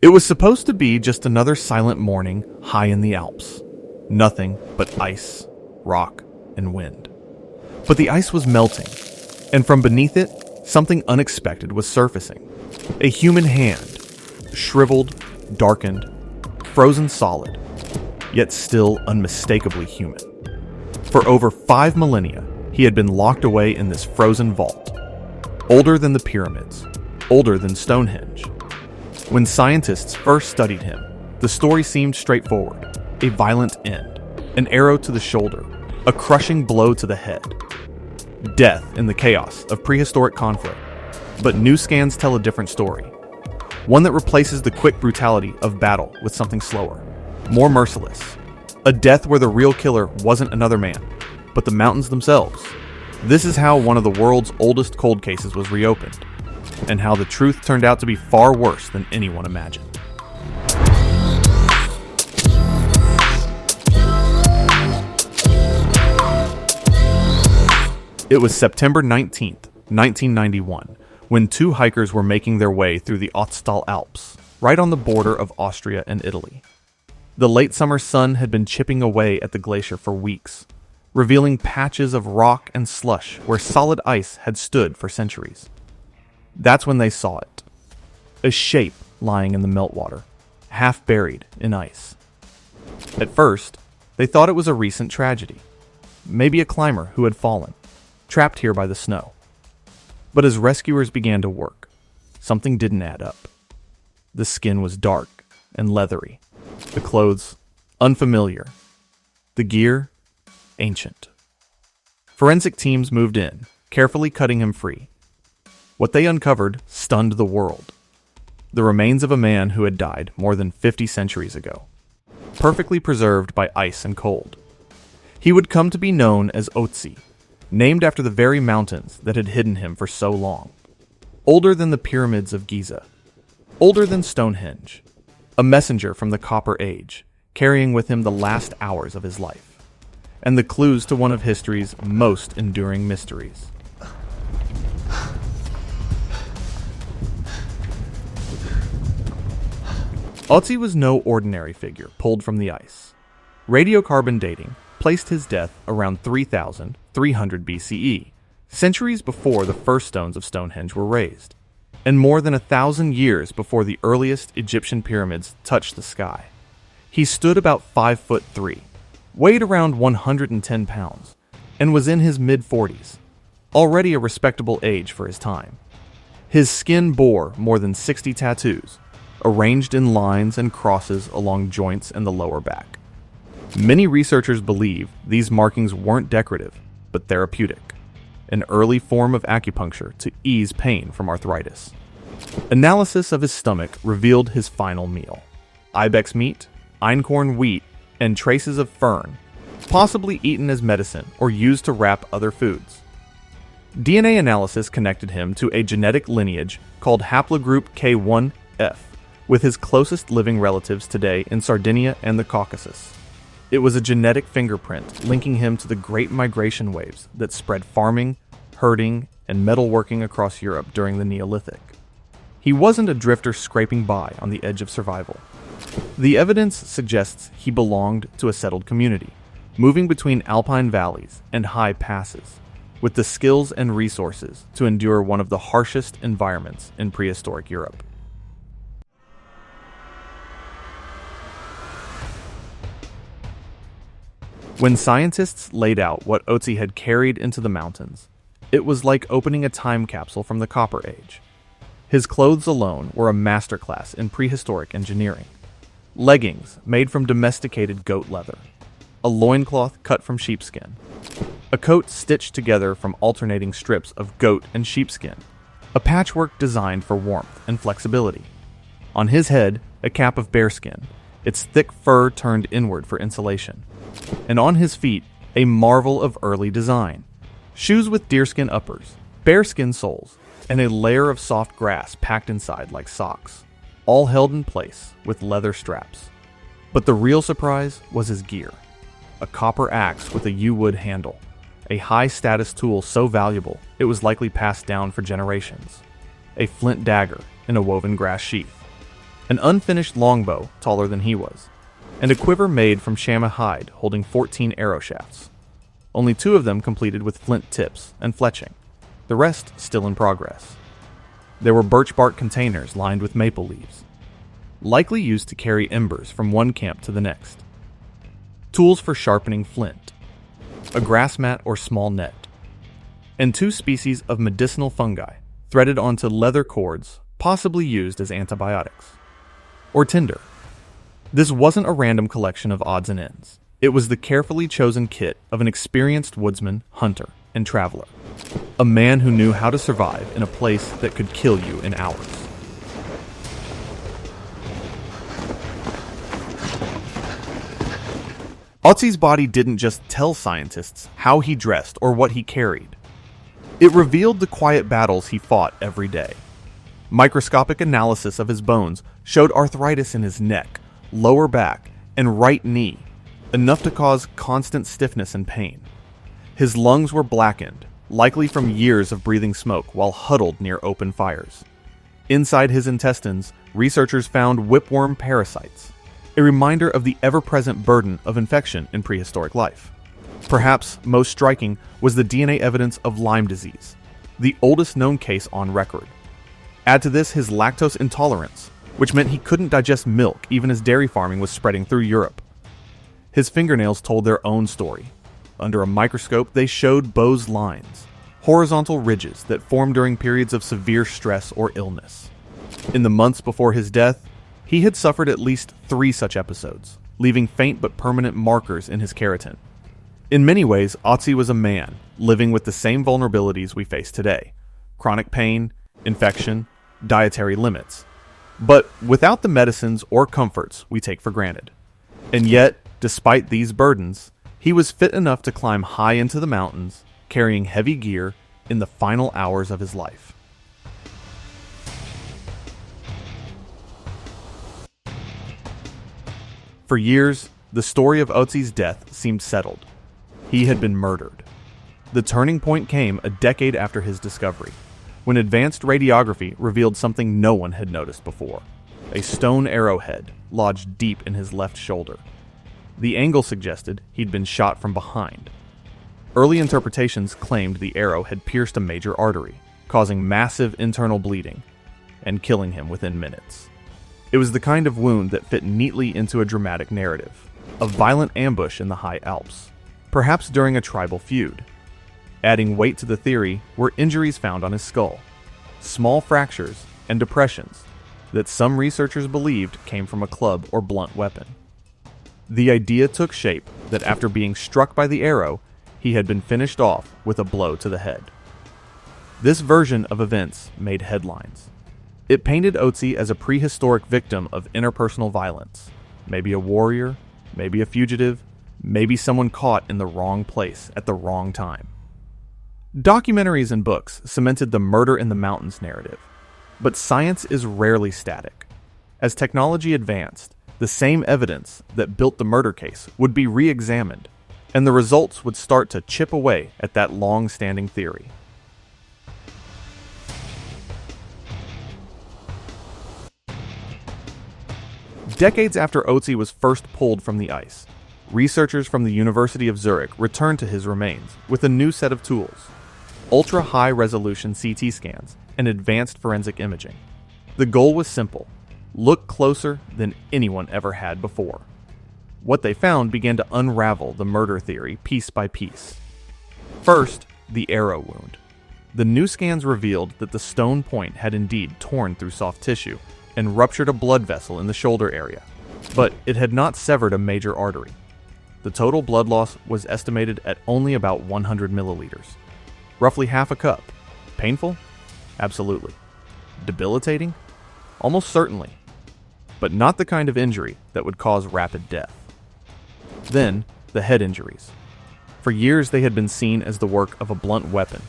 It was supposed to be just another silent morning high in the Alps. Nothing but ice, rock, and wind. But the ice was melting, and from beneath it, something unexpected was surfacing. A human hand, shriveled, darkened, frozen solid, yet still unmistakably human. For over 5 millennia, he had been locked away in this frozen vault. Older than the pyramids, older than Stonehenge. When scientists first studied him, the story seemed straightforward. A violent end, an arrow to the shoulder, a crushing blow to the head. Death in the chaos of prehistoric conflict. But new scans tell a different story. One that replaces the quick brutality of battle with something slower, more merciless. A death where the real killer wasn't another man, but the mountains themselves. This is how one of the world's oldest cold cases was reopened, and how the truth turned out to be far worse than anyone imagined. It was September 19th, 1991, when 2 hikers were making their way through the Ötztal Alps, right on the border of Austria and Italy. The late summer sun had been chipping away at the glacier for weeks, revealing patches of rock and slush where solid ice had stood for centuries. That's when they saw it. A shape lying in the meltwater, half buried in ice. At first, they thought it was a recent tragedy. Maybe a climber who had fallen, trapped here by the snow. But as rescuers began to work, something didn't add up. The skin was dark and leathery, the clothes unfamiliar, the gear ancient. Forensic teams moved in, carefully cutting him free. What they uncovered stunned the world. The remains of a man who had died more than 50 centuries ago, perfectly preserved by ice and cold. He would come to be known as Ötzi, named after the very mountains that had hidden him for so long. Older than the pyramids of Giza, older than Stonehenge, a messenger from the Copper Age, carrying with him the last hours of his life, and the clues to one of history's most enduring mysteries. Ötzi was no ordinary figure pulled from the ice. Radiocarbon dating placed his death around 3,300 BCE, centuries before the first stones of Stonehenge were raised, and more than 1,000 years before the earliest Egyptian pyramids touched the sky. He stood about 5'3", weighed around 110 pounds, and was in his mid-40s, already a respectable age for his time. His skin bore more than 60 tattoos, arranged in lines and crosses along joints and the lower back. Many researchers believe these markings weren't decorative, but therapeutic, an early form of acupuncture to ease pain from arthritis. Analysis of his stomach revealed his final meal: ibex meat, einkorn wheat, and traces of fern, possibly eaten as medicine or used to wrap other foods. DNA analysis connected him to a genetic lineage called haplogroup K1F, with his closest living relatives today in Sardinia and the Caucasus. It was a genetic fingerprint linking him to the great migration waves that spread farming, herding, and metalworking across Europe during the Neolithic. He wasn't a drifter scraping by on the edge of survival. The evidence suggests he belonged to a settled community, moving between alpine valleys and high passes, with the skills and resources to endure one of the harshest environments in prehistoric Europe. When scientists laid out what Ötzi had carried into the mountains, it was like opening a time capsule from the Copper Age. His clothes alone were a masterclass in prehistoric engineering. Leggings made from domesticated goat leather, a loincloth cut from sheepskin, a coat stitched together from alternating strips of goat and sheepskin, a patchwork designed for warmth and flexibility. On his head, a cap of bearskin, its thick fur turned inward for insulation. And on his feet, a marvel of early design. Shoes with deerskin uppers, bearskin soles, and a layer of soft grass packed inside like socks, all held in place with leather straps. But the real surprise was his gear. A copper axe with a yew wood handle, a high-status tool so valuable it was likely passed down for generations. A flint dagger in a woven grass sheath. an unfinished longbow taller than he was, and a quiver made from chamois hide holding 14 arrow shafts. Only 2 of them completed with flint tips and fletching, the rest still in progress. There were birch bark containers lined with maple leaves, likely used to carry embers from one camp to the next. Tools for sharpening flint, a grass mat or small net, and 2 species of medicinal fungi threaded onto leather cords, possibly used as antibiotics. Or tinder. This wasn't a random collection of odds and ends. It was the carefully chosen kit of an experienced woodsman, hunter, and traveler. A man who knew how to survive in a place that could kill you in hours. Ötzi's body didn't just tell scientists how he dressed or what he carried. It revealed the quiet battles he fought every day. Microscopic analysis of his bones showed arthritis in his neck, lower back, and right knee, enough to cause constant stiffness and pain. His lungs were blackened, likely from years of breathing smoke while huddled near open fires. Inside his intestines, researchers found whipworm parasites, a reminder of the ever-present burden of infection in prehistoric life. Perhaps most striking was the DNA evidence of Lyme disease, the oldest known case on record. Add to this his lactose intolerance, which meant he couldn't digest milk even as dairy farming was spreading through Europe. His fingernails told their own story. Under a microscope, they showed Bowes lines, horizontal ridges that formed during periods of severe stress or illness. In the months before his death, he had suffered at least 3 such episodes, leaving faint but permanent markers in his keratin. In many ways, Ötzi was a man living with the same vulnerabilities we face today: chronic pain, infection, dietary limits, but without the medicines or comforts we take for granted. And yet, despite these burdens, he was fit enough to climb high into the mountains, carrying heavy gear in the final hours of his life. For years, the story of Ötzi's death seemed settled. He had been murdered. The turning point came a decade after his discovery, when advanced radiography revealed something no one had noticed before: a stone arrowhead lodged deep in his left shoulder. The angle suggested he'd been shot from behind. Early interpretations claimed the arrow had pierced a major artery, causing massive internal bleeding, and killing him within minutes. It was the kind of wound that fit neatly into a dramatic narrative, a violent ambush in the high Alps, perhaps during a tribal feud. Adding weight to the theory were injuries found on his skull, small fractures and depressions that some researchers believed came from a club or blunt weapon. The idea took shape that after being struck by the arrow, he had been finished off with a blow to the head. This version of events made headlines. It painted Ötzi as a prehistoric victim of interpersonal violence, maybe a warrior, maybe a fugitive, maybe someone caught in the wrong place at the wrong time. Documentaries and books cemented the murder in the mountains narrative, but science is rarely static. As technology advanced, the same evidence that built the murder case would be re-examined, and the results would start to chip away at that long-standing theory. Decades after Ötzi was first pulled from the ice, researchers from the University of Zurich returned to his remains with a new set of tools: ultra-high-resolution CT scans and advanced forensic imaging. The goal was simple: look closer than anyone ever had before. What they found began to unravel the murder theory piece by piece. First, the arrow wound. The new scans revealed that the stone point had indeed torn through soft tissue and ruptured a blood vessel in the shoulder area, but it had not severed a major artery. The total blood loss was estimated at only about 100 milliliters, roughly half a cup. Painful? Absolutely. Debilitating? Almost certainly. But not the kind of injury that would cause rapid death. Then, the head injuries. For years they had been seen as the work of a blunt weapon,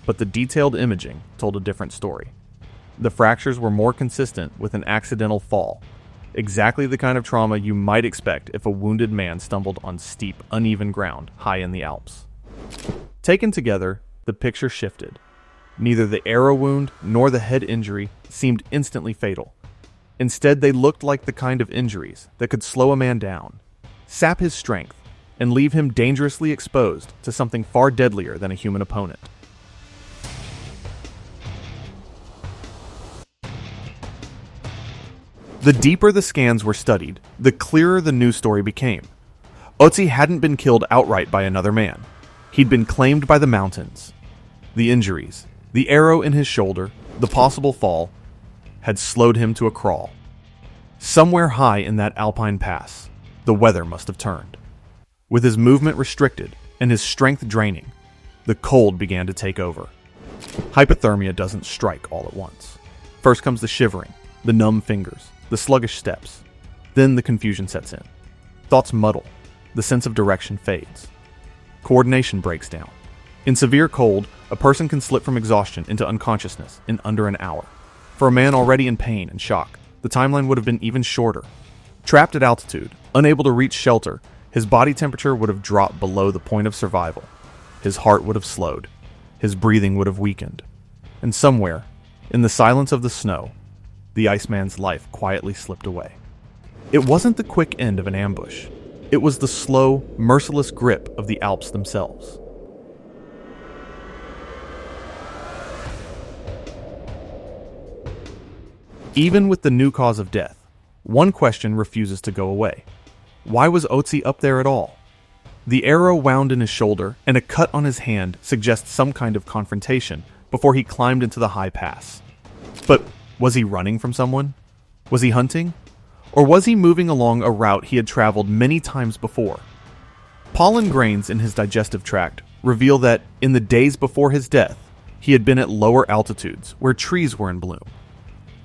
but the detailed imaging told a different story. The fractures were more consistent with an accidental fall, exactly the kind of trauma you might expect if a wounded man stumbled on steep, uneven ground high in the Alps. Taken together, the picture shifted. Neither the arrow wound nor the head injury seemed instantly fatal. Instead, they looked like the kind of injuries that could slow a man down, sap his strength, and leave him dangerously exposed to something far deadlier than a human opponent. The deeper the scans were studied, the clearer the news story became. Ötzi hadn't been killed outright by another man. He'd been claimed by the mountains. The injuries, the arrow in his shoulder, the possible fall, had slowed him to a crawl. Somewhere high in that alpine pass, the weather must have turned. With his movement restricted and his strength draining, the cold began to take over. Hypothermia doesn't strike all at once. First comes the shivering, the numb fingers, the sluggish steps. Then the confusion sets in. Thoughts muddle. The sense of direction fades. Coordination breaks down. In severe cold, a person can slip from exhaustion into unconsciousness in under an hour. For a man already in pain and shock, the timeline would have been even shorter. Trapped at altitude, unable to reach shelter, his body temperature would have dropped below the point of survival. His heart would have slowed. His breathing would have weakened. And somewhere, in the silence of the snow, the Iceman's life quietly slipped away. It wasn't the quick end of an ambush. It was the slow, merciless grip of the Alps themselves. Even with the new cause of death, one question refuses to go away. Why was Ötzi up there at all? The arrow wound in his shoulder and a cut on his hand suggests some kind of confrontation before he climbed into the high pass. But was he running from someone? Was he hunting? Or was he moving along a route he had traveled many times before? Pollen grains in his digestive tract reveal that, in the days before his death, he had been at lower altitudes where trees were in bloom.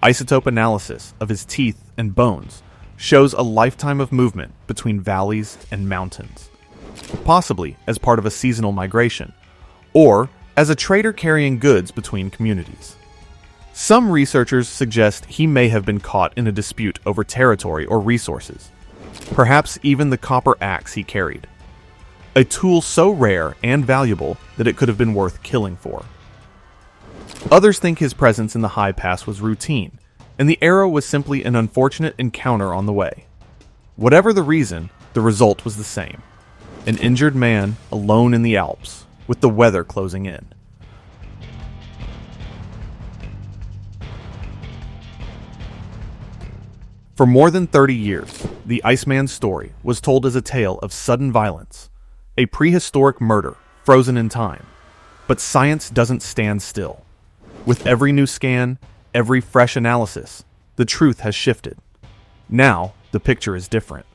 Isotope analysis of his teeth and bones shows a lifetime of movement between valleys and mountains, possibly as part of a seasonal migration, or as a trader carrying goods between communities. Some researchers suggest he may have been caught in a dispute over territory or resources, perhaps even the copper axe he carried, a tool so rare and valuable that it could have been worth killing for. Others think his presence in the high pass was routine, and the arrow was simply an unfortunate encounter on the way. Whatever the reason, the result was the same. An injured man alone in the Alps, with the weather closing in. For more than 30 years, the Iceman's story was told as a tale of sudden violence, a prehistoric murder frozen in time. But science doesn't stand still. With every new scan, every fresh analysis, the truth has shifted. Now, the picture is different.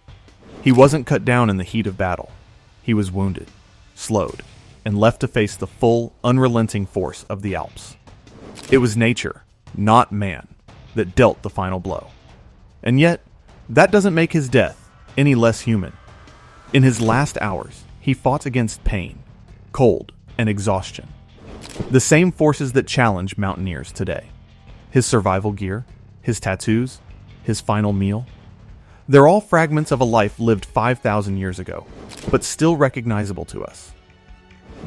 He wasn't cut down in the heat of battle. He was wounded, slowed, and left to face the full, unrelenting force of the Alps. It was nature, not man, that dealt the final blow. And yet, that doesn't make his death any less human. In his last hours, he fought against pain, cold, and exhaustion. The same forces that challenge mountaineers today. His survival gear, his tattoos, his final meal. They're all fragments of a life lived 5,000 years ago, but still recognizable to us.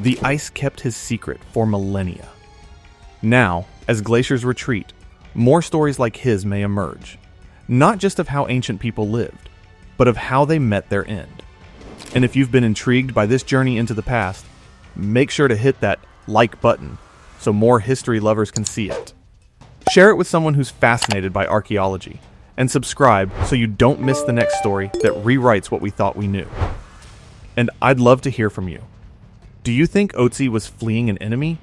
The ice kept his secret for millennia. Now, as glaciers retreat, more stories like his may emerge. Not just of how ancient people lived, but of how they met their end. And if you've been intrigued by this journey into the past, make sure to hit that like button so more history lovers can see it. Share it with someone who's fascinated by archaeology, and subscribe so you don't miss the next story that rewrites what we thought we knew. And I'd love to hear from you. Do you think Ötzi was fleeing an enemy?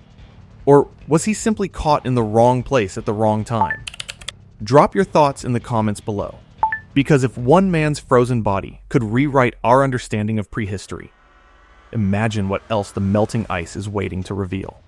Or was he simply caught in the wrong place at the wrong time? Drop your thoughts in the comments below, because if one man's frozen body could rewrite our understanding of prehistory, imagine what else the melting ice is waiting to reveal.